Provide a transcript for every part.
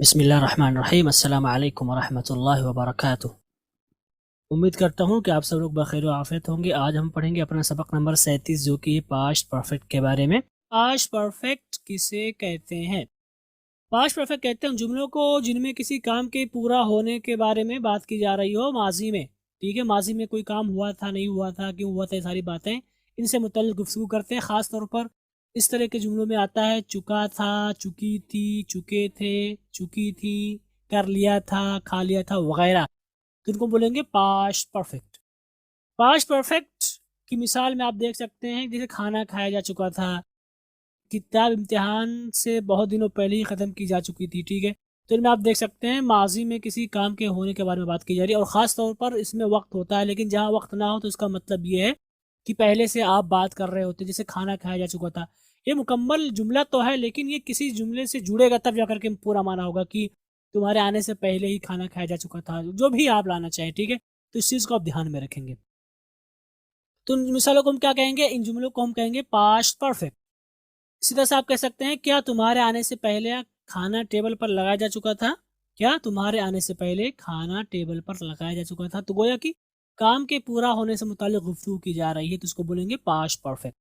बिस्मिल्लाहिर्रहमानिर्रहीम अस्सलाम वालेकुम वरहमतुल्लाहि वबरकातुह। उम्मीद करता हूँ कि आप सब लोग बखैर आफियत होंगे। आज हम पढ़ेंगे अपना सबक नंबर 37 जो कि पास्ट परफेक्ट के बारे में। पास्ट परफेक्ट किसे कहते हैं? पास्ट परफेक्ट कहते हैं उन जुमलों को जिनमें किसी काम के पूरा होने के बारे में बात की जा रही हो माजी में। ठीक है, माजी में कोई काम हुआ था, नहीं हुआ था, क्यों हुआ था, ये सारी बातें इनसे मुतल्लिक़ गुफ्तगू करते हैं। ख़ास तौर पर इस तरह के जुमलों में आता है चुका था, चुकी थी, चुके थे, चुकी थी, कर लिया था, खा लिया था वगैरह। तो इनको बोलेंगे पास्ट परफेक्ट। पास्ट परफेक्ट की मिसाल में आप देख सकते हैं जैसे खाना खाया जा चुका था, किताब इम्तिहान से बहुत दिनों पहले ही ख़त्म की जा चुकी थी। ठीक है, तो इनमें आप देख सकते हैं माजी में किसी काम के होने के बारे में बात की जा रही है और ख़ास तौर पर इसमें वक्त होता है, लेकिन जहाँ वक्त ना हो तो इसका मतलब ये है कि पहले से आप बात कर रहे होते, जैसे खाना खाया जा चुका था। ये मुकम्मल जुमला तो है, लेकिन ये किसी जुमले से जुड़ेगा तब जाकर के पूरा माना होगा कि तुम्हारे आने से पहले ही खाना खाया जा चुका था, जो भी आप लाना चाहें। ठीक है, तो इस चीज़ को आप ध्यान में रखेंगे। तो इन मिसालों को हम क्या कहेंगे? इन जुमलों को हम कहेंगे पास्ट परफेक्ट। इसी तरह से आप कह सकते हैं क्या तुम्हारे आने से पहले खाना टेबल पर लगाया जा चुका था? क्या तुम्हारे आने से पहले खाना टेबल पर लगाया जा चुका था? तो गोया कि काम के पूरा होने से मुताल्लिक गुफ्तगू की जा रही है, तो इसको बोलेंगे पास्ट परफेक्ट।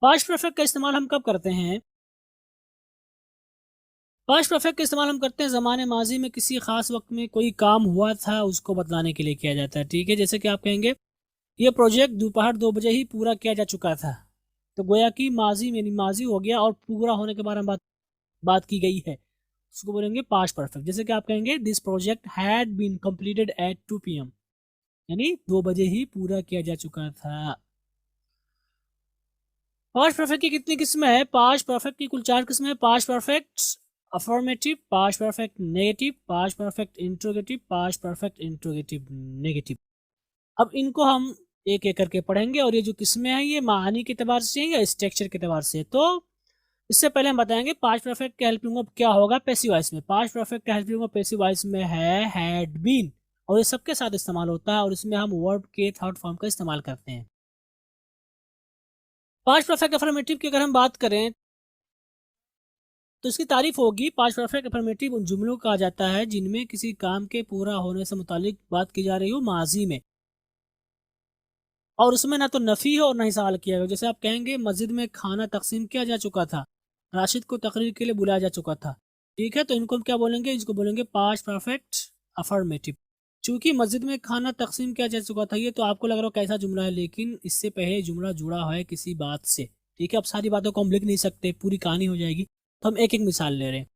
पास्ट परफेक्ट का इस्तेमाल हम कब करते हैं? पास्ट परफेक्ट का इस्तेमाल हम करते हैं ज़माने माजी में किसी खास वक्त में कोई काम हुआ था उसको बतलाने के लिए किया जाता है। ठीक है, जैसे कि आप कहेंगे ये प्रोजेक्ट दोपहर 2 बजे ही पूरा किया जा चुका था। तो गोया कि माजी में माजी हो गया और पूरा होने के बारे में बात बात की गई है, उसको बोलेंगे पास्ट परफेक्ट। जैसे कि आप कहेंगे this project had been completed at 2 PM, यानी 2 बजे ही पूरा किया जा चुका था। पास्ट परफेक्ट की कितनी किस्में हैं? पास्ट परफेक्ट की कुल 4 किस्में हैं। Past perfect affirmative, past perfect negative, past perfect interrogative, past perfect interrogative negative. अब इनको हम एक एक करके पढ़ेंगे और ये जो किस्में हैं ये मानी के एतबार से हैं या स्ट्रक्चर के एतबार से। तो इससे पहले हम बताएंगे पास्ट परफेक्ट का हेल्पिंग वर्ब क्या होगा पैसिव वॉइस में। पास्ट परफेक्ट का हेल्पिंग वर्ब पैसिव वॉइस में है हैड बीन, और ये सबके साथ इस्तेमाल होता है और इसमें हम वर्ब के थर्ड फॉर्म का इस्तेमाल करते हैं। पास्ट परफेक्ट अफर्मेटिव की अगर हम बात करें तो इसकी तारीफ होगी। पास्ट परफेक्ट अफर्मेटिव उन जुमलों का आ जाता है जिनमें किसी काम के पूरा होने से मुतालिक बात की जा रही हो माजी में, और उसमें ना तो नफ़ी है और ना ही सवाल किया गया। जैसे आप कहेंगे मस्जिद में खाना तकसीम किया जा चुका था, राशिद को तकरीर के लिए बुलाया जा चुका था। ठीक है, तो इनको हम क्या बोलेंगे? इसको बोलेंगे पास्ट परफेक्ट अफर्मेटिव। चूंकि मस्जिद में खाना तकसीम किया जा चुका था, ये तो आपको लग रहा हो कैसा जुमला है, लेकिन इससे पहले जुमला जुड़ा है किसी बात से। ठीक है, अब सारी बातों को हम लिख नहीं सकते, पूरी कहानी हो जाएगी, तो हम एक एक मिसाल ले रहे हैं।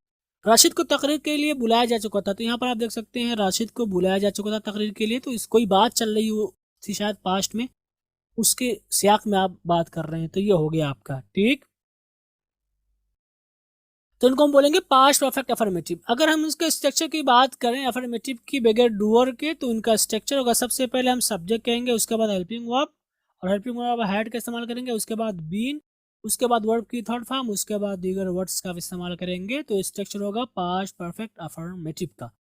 राशिद को तकरीर के लिए बुलाया जा चुका था, तो यहाँ पर आप देख सकते हैं राशिद को बुलाया जा चुका था तकरीर के लिए, तो इस कोई बात चल रही हो थी शायद पास्ट में, उसके सियाक में आप बात कर रहे हैं, तो ये हो गया आपका। ठीक, तो इनको हम बोलेंगे पास्ट परफेक्ट अफर्मेटिव। अगर हम इसके स्ट्रक्चर की बात करें अफर्मेटिव की बगैर डूअर के, तो इनका स्ट्रक्चर होगा सबसे पहले हम सब्जेक्ट कहेंगे, उसके बाद हेल्पिंग वर्ब, और हेल्पिंग वर्ब हैड का इस्तेमाल करेंगे, उसके बाद बीन, उसके बाद वर्ब की थर्ड फॉर्म, उसके बाद दीगर वर्ड्स का इस्तेमाल करेंगे। तो स्ट्रक्चर होगा पास्ट परफेक्ट अफर्मेटिव का।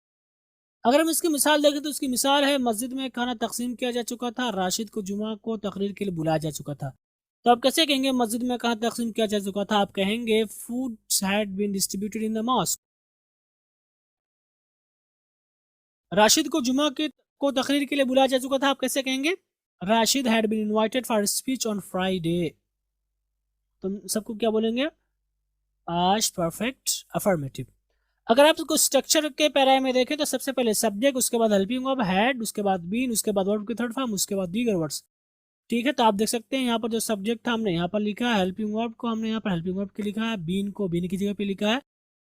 अगर हम इसकी मिसाल देखें तो इसकी मिसाल है मस्जिद में खाना तकसीम किया जा चुका था, राशिद को जुमा को तकरीर के लिए बुलाया जा चुका था। तो आप कैसे कहेंगे मस्जिद में खाना तकसीम किया जा चुका था? आप कहेंगे foods had been distributed in the mosque. Rashid को जुमा के को तकरीर के लिए बुलाया जा चुका था, आप कैसे कहेंगे? Rashid had been invited for speech on Friday. तो सबको क्या बोलेंगे? Past perfect affirmative. अगर आप इसको स्ट्रक्चर के पैरा में देखें तो सबसे पहले सब्जेक्ट, उसके बाद हेल्पिंग वर्ब हैड, उसके बाद बीन, उसके बाद वर्ब की थर्ड फॉर्म, उसके बाद दीगर वर्ड्स। ठीक है, तो आप देख सकते हैं यहाँ पर जो सब्जेक्ट था हमने यहाँ पर लिखा है, हेल्पिंग वर्ब को हमने यहाँ पर हेल्पिंग वर्ब के लिखा है, बीन को बीन की जगह पे लिखा है,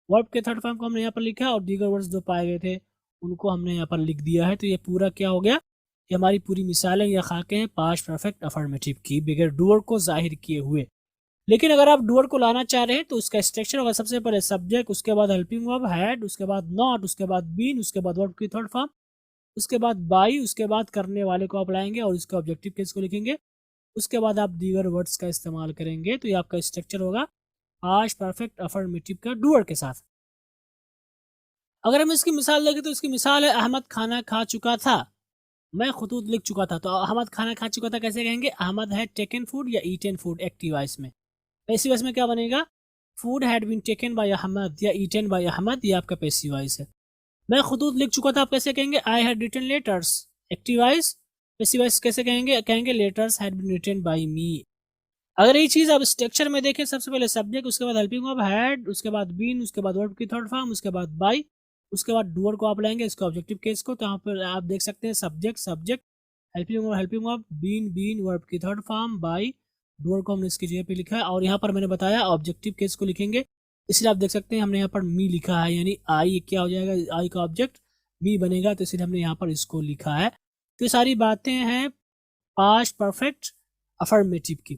वर्ब के थर्ड फॉर्म को हमने यहाँ पर लिखा है, और दीगर वर्ड्स जो पाए गए थे उनको हमने यहाँ पर लिख दिया है। तो ये पूरा क्या हो गया? ये हमारी पूरी मिसालें या खाके हैं पास्ट परफेक्ट अफर्मेटिव की बगैर डूअर को जाहिर किए हुए। लेकिन अगर आप डूअर को लाना चाह रहे हैं तो उसका स्ट्रक्चर होगा सबसे पहले सब्जेक्ट, उसके बाद हेल्पिंग वर्ब हैड, उसके बाद नॉट, उसके बाद बीन, उसके बाद वर्ब की थर्ड फॉर्म, उसके बाद बाई, उसके बाद करने वाले को आप लाएंगे और इसका ऑब्जेक्टिव केस को लिखेंगे, उसके बाद आप दीगर वर्ड्स का इस्तेमाल करेंगे। तो ये आपका स्ट्रक्चर होगा पास्ट परफेक्ट अफर्मेटिव का डूअर के साथ। अगर हम इसकी मिसाल देखें तो इसकी मिसाल है अहमद खाना खा चुका था, मैं खुतूत लिख चुका था। तो अहमद खाना खा चुका था कैसे कहेंगे? अहमद है टेकन फूड या ईटन फूड एक्टिव वॉइस में। पैसिव वॉइस में क्या बनेगा? Food had been taken by Ahmad या ईटन बाय अहमद, ये आपका पैसिव वॉइस है। मैं खुतूत लिख चुका था, आप कैसे कहेंगे? I had written letters. Active voice. Passive voice कैसे कहेंगे? कहेंगे letters had been written by me. अगर ये चीज आप स्ट्रक्चर में देखें, सबसे पहले सब्जेक्ट, उसके बाद हेल्पिंग वर्ब हैड, उसके बाद बीन, उसके बाद वर्ब की थर्ड फॉर्म, उसके बाद बाय, उसके बाद डूअर को आप लाएंगे, इसका ऑब्जेक्टिव केस को। तो यहाँ पर आप देख सकते हैं subject subject, helping verb, been been, verb की थर्ड फॉर्म, बाय, डूअर को हमने इसकी जगह पे लिखा है। और यहाँ पर मैंने बताया ऑब्जेक्टिव केस को लिखेंगे, इसलिए आप देख सकते हैं हमने यहाँ पर मी लिखा है, यानी आई क्या हो जाएगा, आई का ऑब्जेक्ट मी बनेगा, तो इसलिए हमने यहाँ पर इसको लिखा है। तो ये सारी बातें हैं पास्ट परफेक्ट अफर्मेटिव की।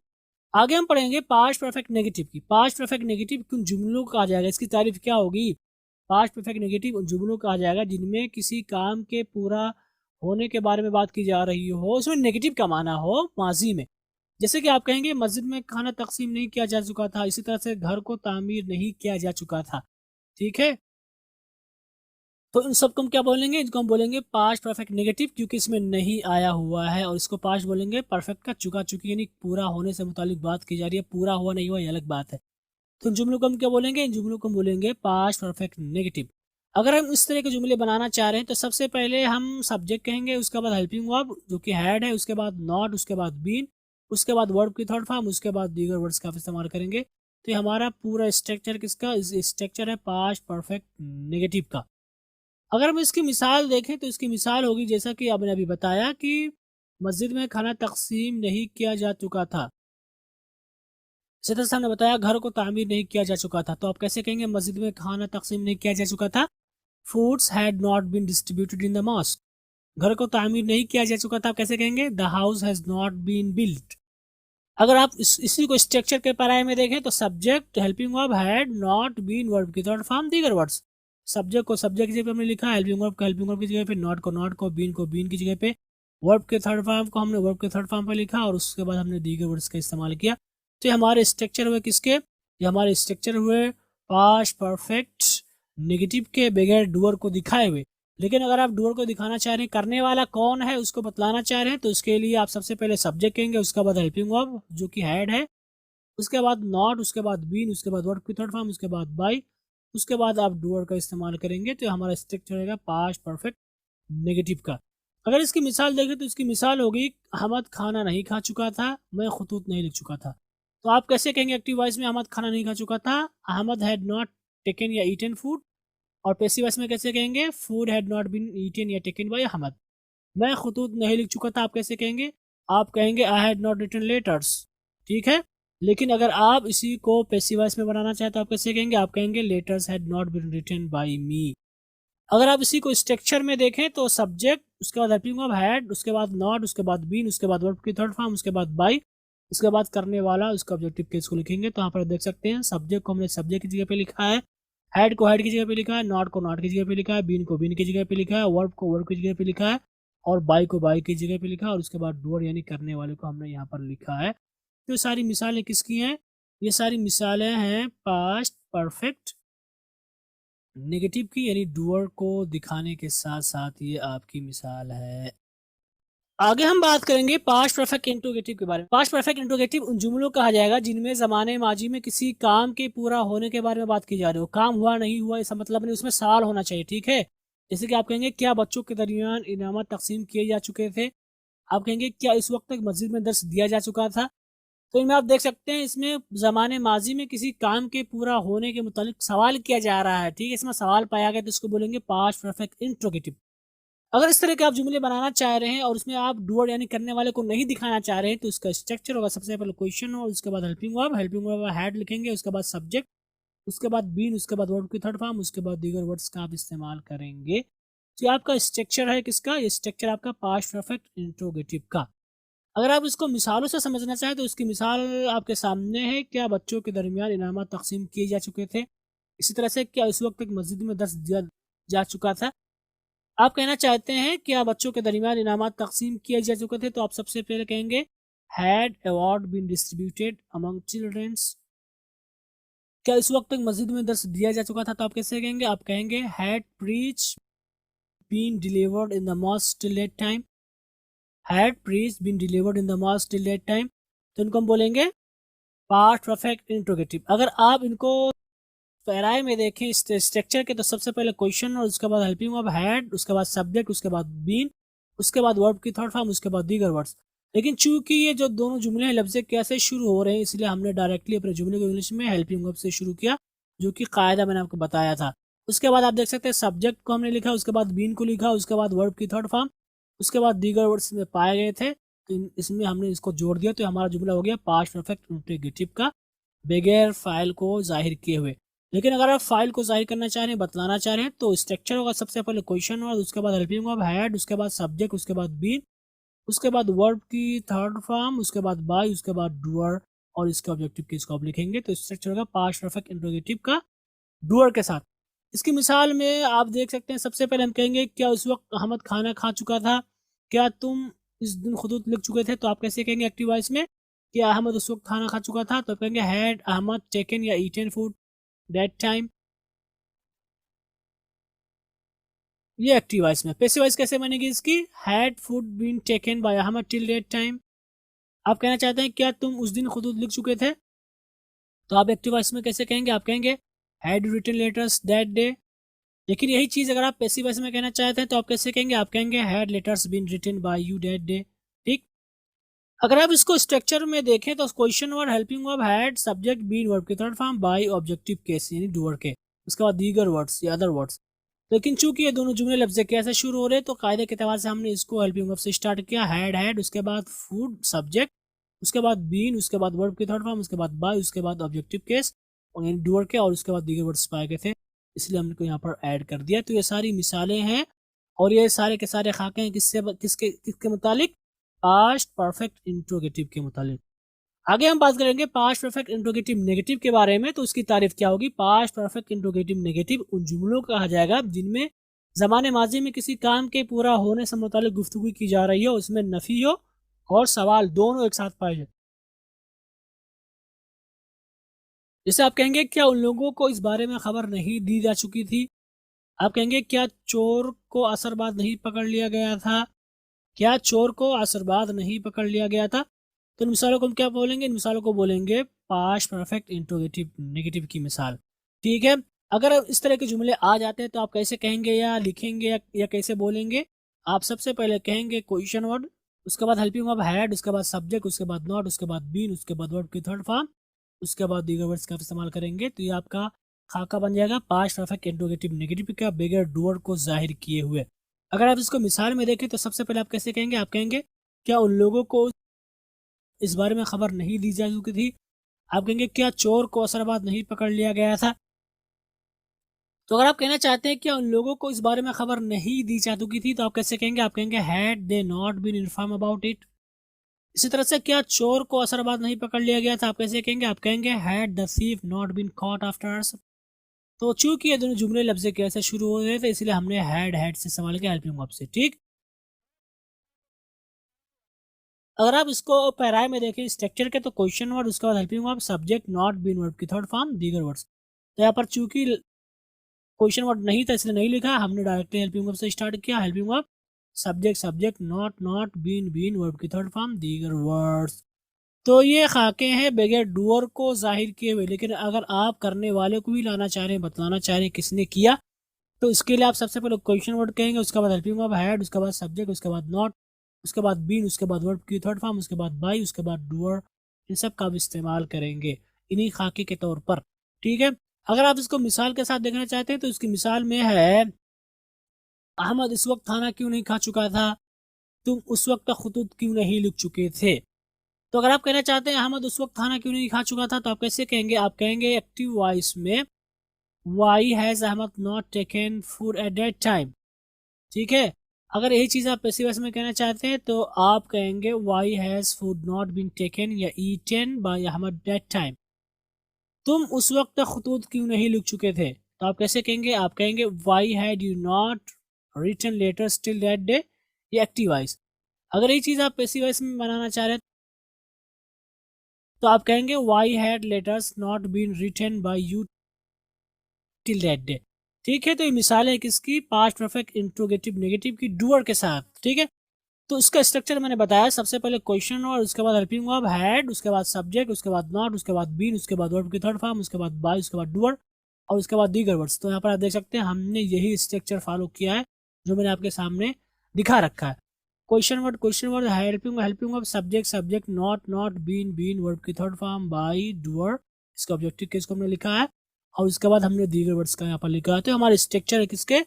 आगे हम पढ़ेंगे पास्ट परफेक्ट नेगेटिव की। पास्ट परफेक्ट नेगेटिव किन जुमलों का आ जाएगा, इसकी तारीफ क्या होगी? पास्ट परफेक्ट नेगेटिव उन जुमलों का आ जाएगा जिनमें किसी काम के पूरा होने के बारे में बात की जा रही हो, उसमें नेगेटिव का माना हो माजी में। जैसे कि आप कहेंगे मस्जिद में खाना तकसीम नहीं किया जा चुका था, इसी तरह से घर को तामीर नहीं किया जा चुका था। ठीक है, तो इन सबको हम क्या बोलेंगे? इनको हम बोलेंगे पास्ट परफेक्ट नेगेटिव, क्योंकि इसमें नहीं आया हुआ है, और इसको पास्ट बोलेंगे परफेक्ट का चुका चुकी, यानी पूरा होने से मुतालिक बात की जा रही है, पूरा हुआ नहीं हुआ ये अलग बात है। तो इन जुमलों को हम क्या बोलेंगे? इन जुमलों को हम बोलेंगे पास्ट परफेक्ट नेगेटिव। अगर हम इस तरह के जुमले बनाना चाह रहे हैं तो सबसे पहले हम सब्जेक्ट कहेंगे, उसके बाद हेल्पिंग वर्ब जो कि हैड है, उसके बाद नॉट, उसके बाद बीन, उसके बाद वर्ब की थर्ड फॉर्म, उसके बाद दीगर वर्ड्स का इस्तेमाल करेंगे। तो ये हमारा पूरा स्ट्रक्चर किसका? स्ट्रक्चर है पास्ट परफेक्ट नेगेटिव का। अगर हम इसकी मिसाल देखें तो इसकी मिसाल होगी, जैसा कि आपने अभी बताया कि मस्जिद में खाना तकसीम नहीं किया जा चुका था, इसी तरह से हमने बताया घर को तामीर नहीं किया जा चुका था। तो आप कैसे कहेंगे मस्जिद में खाना तकसीम नहीं किया जा चुका था? Foods had not been distributed in the mosque. घर को तामीर नहीं किया जा चुका था, आप कैसे कहेंगे? The house has not been built. अगर आप इसी को स्ट्रक्चर के पराये में देखें तो subject helping verb had not been, verb की थर्ड फॉर्म, दीगर वर्ड्स। सब्जेक्ट को सब्जेक्ट की जगह पे हमने लिखा, हेल्पिंग वर्ब को हेल्पिंग वर्ब की जगह पे, नॉट को बीन की जगह पे, वर्ब के थर्ड फॉर्म को हमने वर्ब के थर्ड फॉर्म पे लिखा, और उसके बाद हमने दीगर वर्ड्स का इस्तेमाल किया। तो ये हमारे स्ट्रक्चर हुए किसके? ये हमारे स्ट्रक्चर हुए पास्ट परफेक्ट नेगेटिव के बगैर डूअर को दिखाए हुए। लेकिन अगर आप डूअर को दिखाना चाह रहे हैं, करने वाला कौन है उसको बतलाना चाह रहे हैं, तो उसके लिए आप सबसे पहले सब्जेक्ट कहेंगे, उसके बाद हेल्पिंग वर्ब जो कि हैड है, उसके बाद नॉट, उसके बाद बीन, उसके बाद वर्ब की थर्ड फॉर्म, उसके बाद बाय, उसके बाद आप डूअर का इस्तेमाल करेंगे। तो हमारा स्ट्रक्चर रहेगा पास्ट परफेक्ट नेगेटिव का। अगर इसकी मिसाल देखें तो इसकी मिसाल होगी अहमद खाना नहीं खा चुका था, मैं खुतूत नहीं लिख चुका था। तो आप कैसे कहेंगे एक्टिव वॉइस में? अहमद खाना नहीं खा चुका था, अहमद हैड नॉट टेकन या ईटन फूड। और पैसिव वॉइस में कैसे कहेंगे? Food had not been eaten या टेकन बाय अहमद। मैं खुतूत नहीं लिख चुका था, आप कैसे कहेंगे? आप कहेंगे I had not written letters. ठीक है, लेकिन अगर आप इसी को पैसिव वॉइस में बनाना चाहे तो आप कैसे कहेंगे? आप कहेंगे letters had not been written by me. अगर आप इसी को स्ट्रक्चर में देखें तो सब्जेक्ट, उसके बाद हेल्पिंग वर्ब हैड, उसके बाद नॉट, उसके बाद बीन, उसके बाद वर्ब की थर्ड फॉर्म, उसके बाद बाय, उसके बाद करने वाला, उसका ऑब्जेक्टिव केस को लिखेंगे। तो यहाँ पर देख सकते हैं सब्जेक्ट को हमने सब्जेक्ट की जगह पे लिखा है, हैड को हैड की जगह पे लिखा है, नॉट को नॉट की जगह पे लिखा है, बीन को बीन की जगह पे लिखा है, वर्ब को वर्ब की जगह पे लिखा है, और बाय को बाय की जगह पे लिखा है, और उसके बाद डूअर यानी करने वाले को हमने यहाँ पर लिखा है। तो सारी मिसालें किसकी हैं? ये सारी मिसालें हैं पास्ट परफेक्ट नेगेटिव की, यानी डूअर को दिखाने के साथ साथ ये आपकी मिसाल है। आगे हम बात करेंगे पास्ट परफेक्ट इंट्रोगेटिव के बारे में। पास्ट परफेक्ट इंट्रोगेटिव उन जुमलों कहा जाएगा जिनमें जमाने माजी में किसी काम के पूरा होने के बारे में बात की जा रही हो। काम हुआ नहीं हुआ ऐसा मतलब नहीं, उसमें सवाल होना चाहिए। ठीक है, जैसे कि आप कहेंगे क्या बच्चों के दरमियान इनामत तकसीम किए जा चुके थे, आप कहेंगे क्या इस वक्त तक मस्जिद में दर्स दिया जा चुका था। तो इनमें आप देख सकते हैं इसमें ज़माने माजी में किसी काम के पूरा होने के मुतालिक सवाल किया जा रहा है। ठीक है, इसमें सवाल पाया गया तो इसको बोलेंगे पास्ट परफेक्ट इंट्रोगेटिव। अगर इस तरह के आप जुमले बनाना चाह रहे हैं और उसमें आप डूअर यानी करने वाले को नहीं दिखाना चाह रहे हैं तो इसका स्ट्रक्चर होगा, सबसे पहले क्वेश्चन हो, उसके बाद हेल्पिंग वर्ब हैड लिखेंगे, उसके बाद सब्जेक्ट, उसके बाद बीन, उसके बाद वर्ब की थर्ड फॉर्म, उसके बाद दीगर वर्ड्स का आप इस्तेमाल करेंगे। तो आपका स्ट्रक्चर है किसका? ये स्ट्रक्चर आपका पास्ट परफेक्ट इंट्रोगेटिव का। अगर आप इसको मिसालों से समझना चाहें तो इसकी मिसाल आपके सामने है, क्या बच्चों के दरमियान इनामात तकसीम किए जा चुके थे, इसी तरह से क्या इस वक्त तक मस्जिद में दर्स दिया जा चुका था। आप कहना चाहते हैं क्या बच्चों के दरमियान इनामात तकसीम किए जा चुके थे, तो आप सबसे पहले कहेंगे had award been distributed among childrens. क्या इस वक्त तक मस्जिद में दर्स दिया जा चुका था, तो आप कैसे कहेंगे? आप कहेंगे had preach been delivered in the mosque till that time. Had preach been delivered in the mosque till that time, तो इनको हम बोलेंगे पास्ट परफेक्ट इंट्रोगेटिव। अगर आप इनको पैराए में देखें स्ट्रक्चर के, तो सबसे पहले क्वेश्चन और उसके बाद हेल्पिंग वर्ब हैड, उसके बाद सब्जेक्ट, उसके बाद बीन, उसके बाद वर्ब की थर्ड फॉर्म, उसके बाद दीगर वर्ड्स। लेकिन चूंकि ये जो दोनों जुमले हैं लफ्ज़ कैसे शुरू हो रहे हैं, इसलिए हमने डायरेक्टली अपने जुमले को इंग्लिश में हेल्पिंग वर्ब से शुरू किया, जो कि कायदा मैंने आपको बताया था। उसके बाद आप देख सकते हैं सब्जेक्ट को हमने लिखा, उसके बाद बीन को लिखा, उसके बाद वर्ब की थर्ड फॉर्म, उसके बाद दीगर वर्ड्स में पाए गए थे, तो इसमें हमने इसको जोड़ दिया, तो हमारा जुमला हो गया पास्ट परफेक्ट इंट्रोगेटिव का, बगैर फाइल को जाहिर किए हुए। लेकिन अगर आप फाइल को जाहिर करना चाह रहे हैं, बतलाना चाह रहे हैं, तो स्ट्रक्चर होगा सबसे पहले क्वेश्चन वर्ड, उसके बाद हेल्पिंग वर्ब हैड, उसके बाद सब्जेक्ट, उसके बाद बीन, उसके बाद वर्ब की थर्ड फॉर्म, उसके बाद बाय, उसके बाद डूअर, और इसके ऑब्जेक्टिव की इसको आप लिखेंगे, तो स्ट्रक्चर होगा पास्ट परफेक्ट इंट्रोगेटिव का डूअर के साथ। इसकी मिसाल में आप देख सकते हैं, सबसे पहले हम कहेंगे क्या उस वक्त अहमद खाना खा चुका था, क्या तुम इस दिन खुतूत लिख चुके थे, तो आप कैसे कहेंगे एक्टिव वॉइस में, क्या अहमद उस वक्त खाना खा चुका था, तो आप कहेंगे हैड अहमद टेकन या ईटन फूड दैट टाइम, ये एक्टिव वॉइस में। पैसिव वॉइस कैसे बनेगी इसकी, had food been taken by Ahmad till that time. आप कहना चाहते हैं क्या तुम उस दिन खुतूत लिख चुके थे, तो आप एक्टिव वॉइस में कैसे कहेंगे, आप कहेंगे had written letters that day. लेकिन यही चीज़ अगर आप पैसिव वॉइस में कहना चाहते हैं, तो आप कैसे कहेंगे, आप कहेंगे had letters been written by you that day. ठीक, अगर आप इसको स्ट्रक्चर में देखें, तो question word, helping verb, had, subject, been, verb की third form, by, objective case यानी डूअर के, उसके बाद दीगर वर्ड्स या अदर वर्ड्स। लेकिन चूंकि ये दोनों जुमले लफ्ज़ कैसे शुरू हो रहे हैं, तो कायदे के अतबार से हमने इसको हेल्पिंग वर्ब से स्टार्ट किया, हैड, उसके बाद फूड सब्जेक्ट, उसके बाद बीन, उसके बाद वर्ब की थर्ड फॉर्म, उसके बाद बाय, उसके बाद ऑब्जेक्टिव केस और यानी डूअर के, और उसके बाद दीगर वर्ड्स पाए गए थे, इसलिए हमने को यहाँ पर ऐड कर दिया। तो ये सारी मिसालें हैं और ये सारे के सारे खाके हैं किसके मुतालिक, पास्ट परफेक्ट इंट्रोगेटिव के मुतालिक। आगे हम बात करेंगे पास्ट परफेक्ट इंट्रोगेटिव नेगेटिव के बारे में, तो उसकी तारीफ क्या होगी। पास्ट परफेक्ट इंट्रोगेटिव नेगेटिव उन जुमलों को कहा जाएगा जिनमें ज़माने माजी में किसी काम के पूरा होने से मुतालिक गुफ्तगू की जा रही हो, उसमें नफी हो और सवाल दोनों एक साथ पाए जाए। जैसे आप कहेंगे क्या उन लोगों को इस बारे में खबर नहीं दी जा चुकी थी, आप कहेंगे क्या चोर को असरबाद नहीं पकड़ लिया गया था, क्या चोर को असरबाद नहीं पकड़ लिया गया था। तो इन मिसालों को हम क्या बोलेंगे, इन मिसालों को बोलेंगे पास्ट परफेक्ट इंट्रोगेटिव नेगेटिव की मिसाल। ठीक है, अगर इस तरह के जुमले आ जाते हैं तो आप कैसे कहेंगे या लिखेंगे या कैसे बोलेंगे। आप सबसे पहले कहेंगे क्वेश्चन वर्ड, उसके बाद हेल्पिंग वर्ब हैड, उसके बाद सब्जेक्ट, उसके बाद नॉट, उसके बाद बीन, उसके बाद वर्ब की थर्ड फॉर्म, उसके बाद दीगर वर्ड्स का इस्तेमाल करेंगे, तो ये आपका खाका बन जाएगा पास्ट परफेक्ट इंट्रोगेटिव नेगेटिव का बगैर डूअर को जाहिर किए हुए। अगर आप इसको मिसाल में देखें, तो सबसे पहले आप कैसे कहेंगे, आप कहेंगे क्या उन लोगों को इस बारे में खबर नहीं दी जा चुकी थी, आप कहेंगे क्या चोर को असरबाद नहीं पकड़ लिया गया था। तो अगर आप कहना चाहते हैं क्या उन लोगों को इस बारे में खबर नहीं दी जा चुकी थी, तो आप कैसे कहेंगे, आप कहेंगे had they not been inform about it. इसी तरह से क्या चोर को असरबाद नहीं पकड़ लिया गया था, आप कैसे कहेंगे, आप कहेंगे had the thief not been caught after. तो चूंकि ये दोनों जुमले लफ्ज़ कैसे शुरू हो रहे थे, इसलिए हमने हैड से सवाल किया हेल्पिंग वर्ब से। ठीक, अगर आप इसको पैराए में देखें स्ट्रक्चर के, तो क्वेश्चन वर्ड, उसके बाद helping verb, subject, not, been, verb की थर्ड फॉर्म, दीगर वर्ड्स। तो यहाँ पर चूंकि क्वेश्चन वर्ड नहीं था इसलिए नहीं लिखा, हमने डायरेक्टली हेल्पिंग वर्ब से स्टार्ट किया, helping verb, subject, not, been, verb की थर्ड फॉर्म, दीगर वर्ड्स। तो ये खाके हैं बगैर डूअर को जाहिर किए हुए। लेकिन अगर आप करने वाले को भी लाना चाह रहे हैं, बतलाना चाह रहे हैं किसने किया, तो इसके लिए आप सबसे पहले क्वेश्चन वर्ड कहेंगे, उसके बाद हेल्पिंग वर्ब हैड, उसके बाद सब्जेक्ट, उसके बाद नॉट, उसके बाद बीन, उसके बाद वर्ब की थर्ड फॉर्म, उसके बाद बाई, उसके बाद डूअर, इन सब का आप इस्तेमाल करेंगे इन्हीं खाके के तौर पर। ठीक है, अगर आप इसको मिसाल के साथ देखना चाहते हैं, तो इसकी मिसाल में है अहमद इस वक्त खाना क्यों नहीं खा चुका था, तुम उस वक्त का खुतूत क्यों नहीं लिख चुके थे। तो अगर आप कहना चाहते हैं अहमद उस वक्त खाना क्यों नहीं खा चुका था, तो आप कैसे कहेंगे, आप कहेंगे एक्टिव वॉइस में why has Ahmad not taken food at that time. ठीक है, अगर यही चीज़ आप पैसिव वॉइस में कहना चाहते हैं, तो आप कहेंगे why has food not been taken या eaten by Ahmad that time. तुम उस वक्त तक खुतूत क्यों नहीं लिख चुके थे, तो आप कैसे कहेंगे, आप कहेंगे why had you not written letters till that day, ये एक्टिव वॉइस। अगर यही चीज़ आप पैसिव वॉइस में बनाना चाह रहे हैं, तो आप कहेंगे why had letters not been written by you till that day. ठीक है, तो ये मिसाल है किसकी, पास्ट परफेक्ट इंट्रोगेटिव नेगेटिव की डूअर के साथ। ठीक है, तो इसका स्ट्रक्चर मैंने बताया, सबसे पहले क्वेश्चन वर्ड, उसके बाद हेल्पिंग वर्ब हैड, उसके बाद सब्जेक्ट, उसके बाद नॉट, उसके बाद बीन, उसके बाद वर्ब की थर्ड फॉर्म, उसके बाद बाय, उसके बाद डूअर और उसके बाद दीगर वर्ड्स। तो यहाँ पर आप देख सकते हैं हमने यही स्ट्रक्चर फॉलो किया है जो मैंने आपके सामने दिखा रखा है। Question word, helping verb, subject subject, not been verb की थर्ड फॉर्म, बाय डूअर, इसका ऑब्जेक्टिव केस को हमने लिखा है और उसके बाद हमने दीगर वर्ड्स का यहाँ पर लिखा है। तो हमारे स्ट्रक्चर है किसके,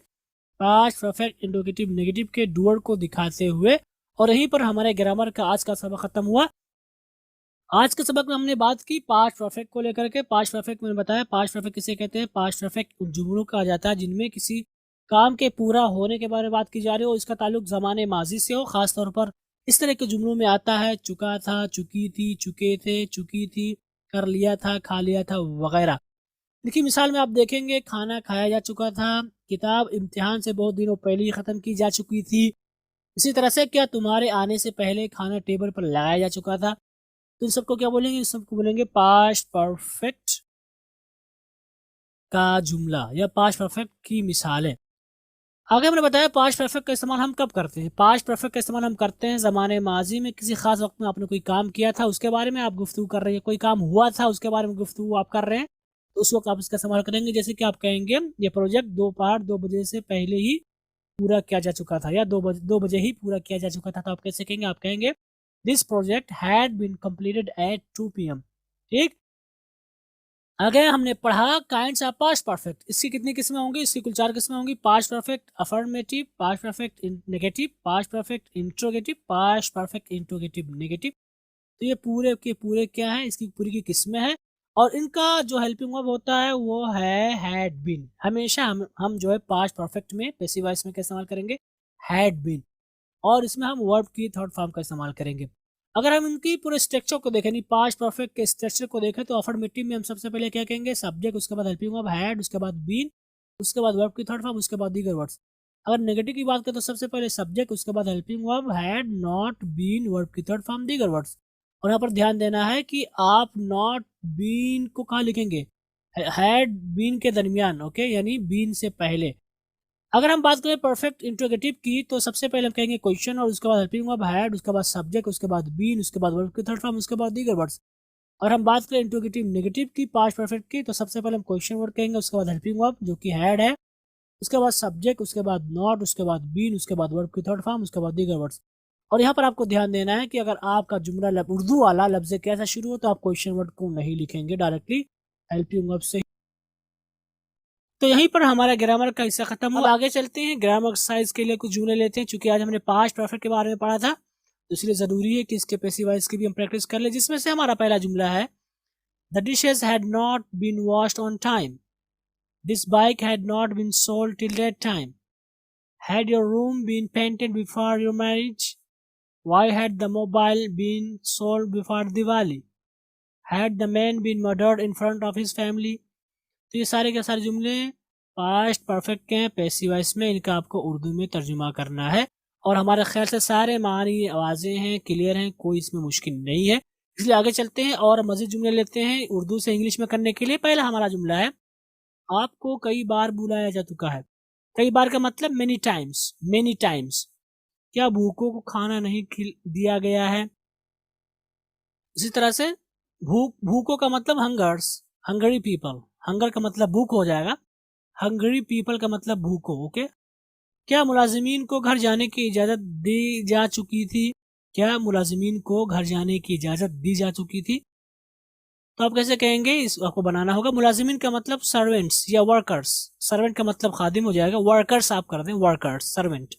पास्ट परफेक्ट इंट्रोगेटिव नेगेटिव के डूअर को दिखाते हुए। और यहीं पर हमारे ग्रामर का आज का सबक खत्म हुआ। आज के सबक में हमने बात की पास्ट परफेक्ट को लेकर के। पास्ट परफेक्ट मैंने बताया, पास्ट परफेक्ट किसे कहते हैं, पास्ट परफेक्ट उन जुमलों का आ जाता है जिनमें किसी काम के पूरा होने के बारे में बात की जा रही हो, इसका ताल्लुक जमाने माजी से हो। खास तौर पर इस तरह के जुमलों में आता है चुका था, चुकी थी, चुके थे, चुकी थी, कर लिया था, खा लिया था वगैरह। देखिए मिसाल में आप देखेंगे खाना खाया जा चुका था, किताब इम्तिहान से बहुत दिनों पहले ही ख़त्म की जा चुकी थी। इसी तरह से क्या तुम्हारे आने से पहले खाना टेबल पर लगाया जा चुका था। तो इन सबको क्या बोलेंगे, इन सबको बोलेंगे पास्ट परफेक्ट का जुमला या पास्ट परफेक्ट की मिसाल है। आगे हमने बताया पास्ट परफेक्ट का इस्तेमाल हम कब करते हैं। पास्ट परफेक्ट का इस्तेमाल हम करते हैं ज़माने माजी में, किसी खास वक्त में आपने कोई काम किया था उसके बारे में आप गुफ्तगू कर रहे हैं, कोई काम हुआ था उसके बारे में गुफ्तगू आप कर रहे हैं, तो उस वक्त आप इसका इस्तेमाल करेंगे। जैसे कि आप कहेंगे ये प्रोजेक्ट दोपहर 2 बजे से पहले ही पूरा किया जा चुका था या 2 बजे ही पूरा किया जा चुका था। तो आप कैसे कहेंगे, आप कहेंगे this project had been completed at 2 PM। ठीक। आगे हमने पढ़ा काइंड्स ऑफ पास्ट परफेक्ट। इसकी कितनी किस्में होंगी, इसकी कुल 4 किस्में होंगी। Past perfect affirmative, past perfect negative, past perfect interrogative, past perfect interrogative negative. तो ये पूरे के पूरे क्या है, इसकी पूरी की किस्में हैं। और इनका जो हेल्पिंग वर्ब होता है वो है हैड बीन। हमेशा हम जो है पास्ट परफेक्ट में पैसिव वॉइस में क्या इस्तेमाल करेंगे, हैड बीन। और इसमें हम वर्ब की थर्ड फॉर्म का इस्तेमाल करेंगे। अगर हम इनकी पूरे स्ट्रक्चर को देखें, नहीं पास्ट परफेक्ट के स्ट्रक्चर को देखें, तो अफर्मेटिव में हम सबसे पहले क्या कहेंगे, सब्जेक्ट, उसके बाद हेल्पिंग वर्ब हैड, उसके बाद बीन, उसके बाद वर्ब की थर्ड फॉर्म, उसके बाद दीगर वर्ड्स। अगर नेगेटिव की बात करें तो सबसे पहले सब्जेक्ट, उसके बाद helping verb had, not, been, verb की थर्ड फॉर्म, दीगर वर्ड्स। और यहाँ पर ध्यान देना है कि आप नॉट बीन को कहाँ लिखेंगे, हैड बीन के दरमियान, ओके, यानी बीन से पहले। अगर हम बात करें परफेक्ट इंट्रोगेटिव की, तो सबसे पहले हम कहेंगे क्वेश्चन और उसके बाद हेल्पिंग वर्ब हैड, उसके बाद सब्जेक्ट, उसके बाद बीन, उसके बाद वर्ब की थर्ड फॉर्म, उसके बाद दीगर वर्ड्स। और हम बात करें इंट्रोगेटिव नेगेटिव की, पास्ट परफेक्ट की, तो सबसे पहले हम क्वेश्चन वर्ड कहेंगे, उसके बाद हेल्पिंग वर्ब जो कि हैड है, उसके बाद सब्जेक्ट, उसके बाद नॉट, उसके बाद बीन, उसके बाद वर्ब की थर्ड फॉर्म, उसके बाद दीगर वर्ड्स। और यहाँ पर आपको ध्यान देना है कि अगर आपका जुमला उर्दू वाला लफ्ज कैसा शुरू हो तो आप क्वेश्चन वर्ड को नहीं लिखेंगे, डायरेक्टली हेल्पिंग वर्ब से। तो यहीं पर हमारा ग्रामर का हिस्सा खत्म हुआ। अब आगे चलते हैं, ग्रामर एक्सरसाइज के लिए कुछ जुमले लेते हैं। चूंकि आज हमने पास्ट परफेक्ट के बारे में पढ़ा था तो इसलिए जरूरी है कि इसके पैसिव वॉइस की भी हम प्रैक्टिस कर ले, जिसमें से हमारा पहला जुमला है the dishes had not been washed on time, this bike had not been sold till that time, had your room been painted before your marriage, why had the mobile been sold before Diwali, had the man been murdered in front of his family. तो ये सारे के सारे जुमले past perfect के हैं, passive voice में, इनका आपको उर्दू में तर्जुमा करना है। और हमारे ख्याल से सारे मानी आवाज़ें हैं, क्लियर हैं, कोई इसमें मुश्किल नहीं है। इसलिए आगे चलते हैं और मज़ीद जुमले लेते हैं उर्दू से इंग्लिश में करने के लिए। पहला हमारा जुमला है आपको कई बार बुलाया जा चुका है। कई बार का मतलब मेनी टाइम्स, मेनी टाइम्स। क्या भूखों को खाना नहीं दिया गया है। इसी तरह से भूखों का मतलब हंगर्स, हंगरी पीपल, हंगर का मतलब भूख हो जाएगा, हंगरी पीपल का मतलब भूखो, ओके। क्या मुलाजिमीन को घर जाने की इजाज़त दी जा चुकी थी, क्या मुलाजिमीन को घर जाने की इजाज़त दी जा चुकी थी। तो आप कैसे कहेंगे, इस आपको बनाना होगा। मुलाजिमीन का मतलब सर्वेंट्स या वर्कर्स, सर्वेंट का मतलब खादिम हो जाएगा, वर्कर्स आप कर दें, वर्कर्स, सर्वेंट।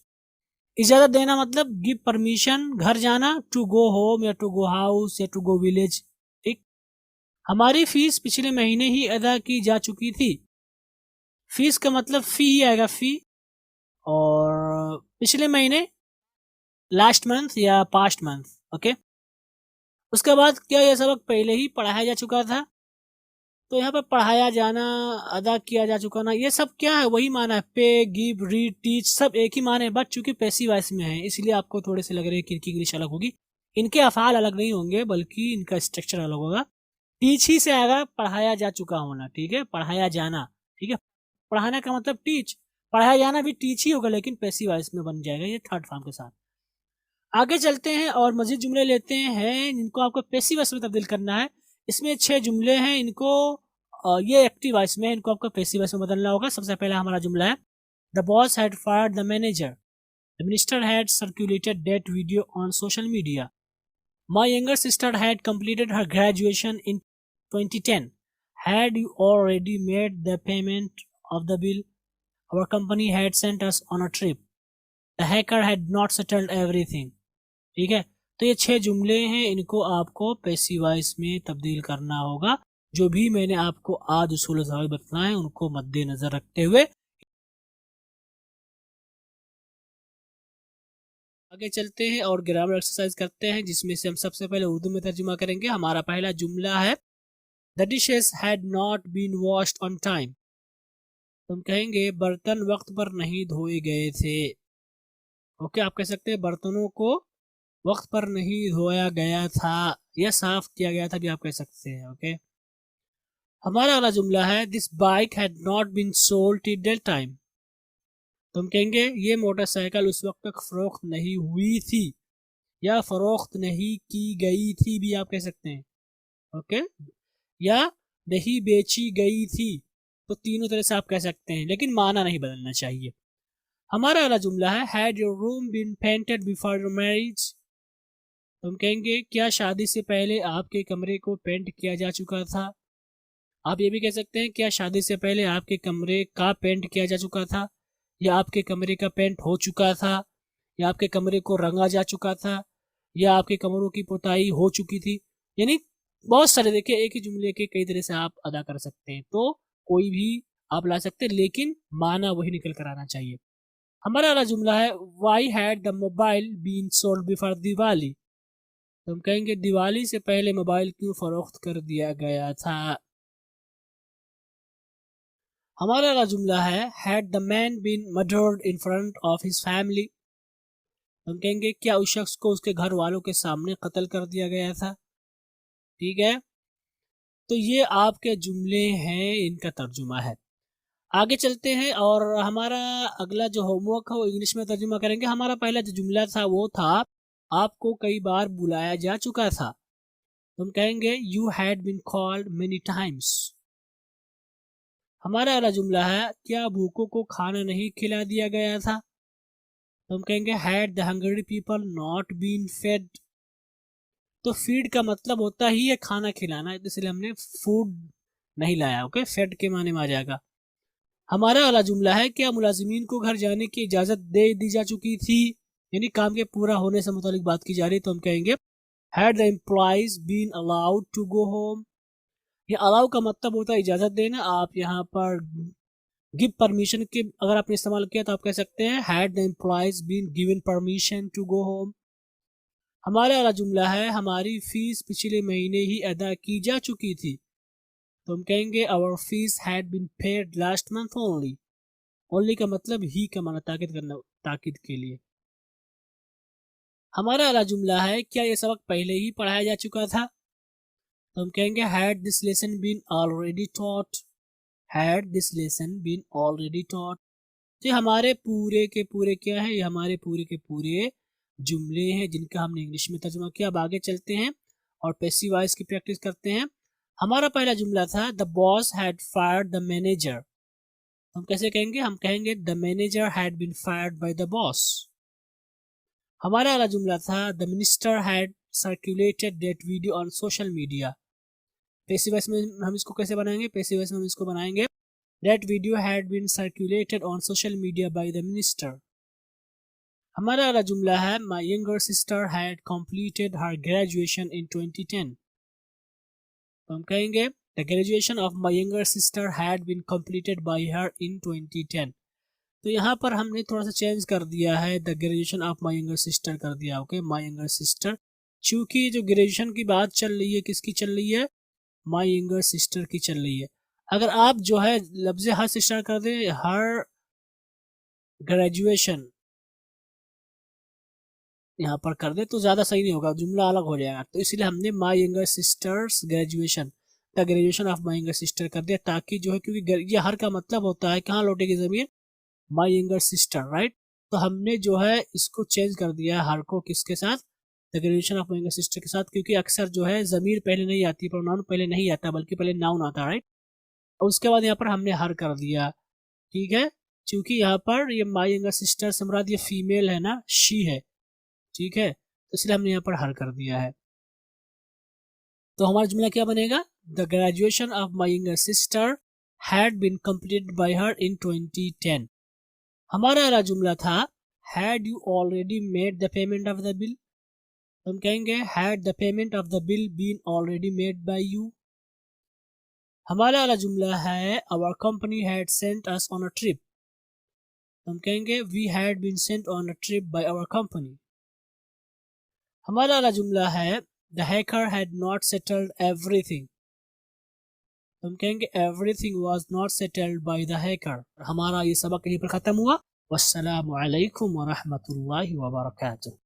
इजाज़त देना मतलब गिव परमिशन, घर जाना, टू गो होम या टू गो हाउस या टू गो विलेज। ठीक। हमारी फीस पिछले महीने ही अदा की जा चुकी थी। फीस का मतलब फी ही आएगा, फी। और पिछले महीने लास्ट मंथ या पास्ट मंथ, ओके। उसके बाद क्या यह सबक पहले ही पढ़ाया जा चुका था। तो यहाँ पर पढ़ाया जाना, अदा किया जा चुका ना, ये सब क्या है, वही माना है, पे, गिव, रीड, टीच, सब एक ही माने, बट चूंकि पैसिव वॉइस में है इसलिए आपको थोड़े से लग रहे हैं कि इनकी इंग्लिश अलग होगी। इनके अफ़ाल अलग नहीं होंगे बल्कि इनका स्ट्रक्चर अलग होगा। टीच ही से आएगा पढ़ाया जा चुका होना, ठीक है, पढ़ाया जाना, ठीक है। पढ़ाना का मतलब टीच, पढ़ाया जाना भी टीच ही होगा लेकिन पैसिव वॉइस में बन जाएगा ये थर्ड फॉर्म के साथ। आगे चलते हैं और मजीद जुमले लेते हैं जिनको आपको पैसिव वॉइस में तब्दील करना है। इसमें 6 जुमले हैं, इनको ये एक्टिव वॉइस में, इनको आपको पैसिव वॉइस में बदलना होगा। सबसे पहला हमारा जुमला है, the boss had fired the manager, the minister had circulated that video on social media, my younger sister had completed her graduation in 2010, had you already made the payment of the bill, our company had sent us on a trip, the hacker had not settled everything। ठीक है, तो ये 6 जुमले हैं, इनको आपको passive voice में तब्दील करना होगा। जो भी मैंने आपको आज उसूल ज़वाबित बताए उनको मद्देनजर रखते हुए आगे चलते हैं और ग्रामर एक्सरसाइज करते हैं, जिसमें से हम सबसे पहले उर्दू में तर्जुमा करेंगे। हमारा पहला जुमला है, the dishes had not been washed on time. हम कहेंगे बर्तन वक्त पर नहीं धोए गए थे। ओके, आप कह सकते हैं बर्तनों को वक्त पर नहीं धोया गया था या साफ किया गया था भी आप कह सकते हैं। ओके, हमारा अगला जुमला है, this bike had not been sold till that time. तो हम कहेंगे ये मोटरसाइकिल उस वक्त तक फरोख्त नहीं हुई थी या फरोख्त नहीं की गई थी भी आप कह सकते हैं। ओके, या नहीं बेची गई थी, तो तीनों तरह से आप कह सकते हैं, लेकिन माना नहीं बदलना चाहिए। हमारा अगला जुमला है, had your room been painted before your marriage. तो हम कहेंगे क्या शादी से पहले आपके कमरे को पेंट किया जा चुका था। आप ये भी कह सकते हैं क्या शादी से पहले आपके कमरे का पेंट किया जा चुका था, या आपके कमरे का पेंट हो चुका था, या आपके कमरे को रंगा जा चुका था, या आपके कमरों की पुताई हो चुकी थी। यानी बहुत सारे, देखिए एक ही जुमले के कई तरह से आप अदा कर सकते हैं, तो कोई भी आप ला सकते हैं, लेकिन माना वही निकल कर आना चाहिए। हमारा अगला जुमला है, why had the mobile been sold before Diwali. तो हम कहेंगे दिवाली से पहले मोबाइल क्यों फरोख्त कर दिया गया था। हमारा अगला जुमला है, had the man been murdered in front of his family. हम कहेंगे क्या उस शख्स को उसके घर वालों के सामने कत्ल कर दिया गया था। ठीक है, तो ये आपके जुमले हैं, इनका तर्जुमा है। आगे चलते हैं और हमारा अगला जो होमवर्क है वो इंग्लिश में तर्जुमा करेंगे। हमारा पहला जो जुमला था वो था, आपको कई बार बुलाया जा चुका था। हम कहेंगे you had been called many times. हमारा अगला जुमला है, क्या भूखों को खाना नहीं खिला दिया गया था। हम कहेंगे had the hungry people not been fed. तो फीड का मतलब होता ही है खाना खिलाना, इसलिए हमने फूड नहीं लाया। ओके, फेड के माने में आ जाएगा। हमारा अगला जुमला है, क्या मुलाजिमीन को घर जाने की इजाज़त दे दी जा चुकी थी, यानी काम के पूरा होने से मुतालिक बात की जा रही। तो हम कहेंगे had the employees been allowed to go home. ये अलाउ का मतलब होता है इजाज़त देना। आप यहाँ पर गिव परमिशन के अगर आपने इस्तेमाल किया तो आप कह सकते हैं had the employees been given permission to go home. हमारा अगला जुमला है, हमारी फीस पिछले महीने ही अदा की जा चुकी थी। तो हम कहेंगे our fees had been paid last month only. Only का मतलब ही का माना ताकीद करना, ताकीद के लिए। हमारा अगला जुमला है, क्या ये सबक पहले ही पढ़ाया जा चुका था। तो हम कहेंगे had this lesson been already taught. Had this lesson been already taught. तो हमारे पूरे के पूरे क्या है, ये हमारे पूरे के पूरे जुमले हैं जिनका हमने इंग्लिश में तर्जुमा किया। अब आगे चलते हैं और पैसिव वॉइस की प्रैक्टिस करते हैं। हमारा पहला जुमला था, the boss had fired the manager. हम कैसे कहेंगे, हम कहेंगे the manager had been fired by the boss. हमारा अगला जुमला था, the minister had circulated that video on social media. Passive voice में हम इसको कैसे बनाएंगे, पैसिव वॉइस में हम इसको बनाएंगे that video had been circulated on social media by the minister. हमारा अगला जुमला है, my younger sister had completed her graduation in 2010। तो हम कहेंगे the graduation of my younger sister had been completed by her in 2010। तो यहाँ पर हमने थोड़ा सा चेंज कर दिया है, the graduation of my younger sister कर दिया। ओके, माई यंगर सिस्टर, चूंकि जो ग्रेजुएशन की बात चल रही है किसकी चल रही है, माई यंगर सिस्टर की चल रही है। अगर आप जो है लफ्ज़ हर से स्टार्ट कर दें, हर ग्रेजुएशन यहाँ पर कर दे तो ज़्यादा सही नहीं होगा, जुमला अलग हो जाएगा। तो इसलिए हमने my younger sisters graduation, the graduation of my younger sister कर दिया, ताकि जो है, क्योंकि ये हर का मतलब होता है कहाँ लौटेगी ज़मीर, माई यंगर सिस्टर, राइट। तो हमने जो है इसको चेंज कर दिया है हर को किसके साथ, the graduation of my younger sister के साथ, क्योंकि अक्सर जो है ज़मीर पहले नहीं आती, प्रोनाउन पहले नहीं आता, बल्कि पहले नाउन आता है, राइट। और उसके बाद यहाँ पर हमने हर कर दिया, ठीक है। क्योंकि यहाँ पर ये माई यंगर सिस्टर से मुराद ये फीमेल है ना, शी है, ठीक है, तो इसलिए हमने यहाँ पर हर कर दिया है। तो हमारा जुमला क्या बनेगा, the graduation of my younger sister had been completed by her in 2010। हमारा अगला जुमला था had you already made the payment of the bill. हम कहेंगे had the payment of the bill been already made by you. हमारा अगला जुमला है our company had sent us on a trip. हम कहेंगे we had been sent on a trip by our company. हमारा अगला जुमला है the hacker had not settled everything. हम कहेंगे everything was not settled by the hacker. हमारा ये सबक यहीं पर खत्म हुआ। वस्सलामु अलैकुम व रहमतुल्लाहि व बरकातुहू।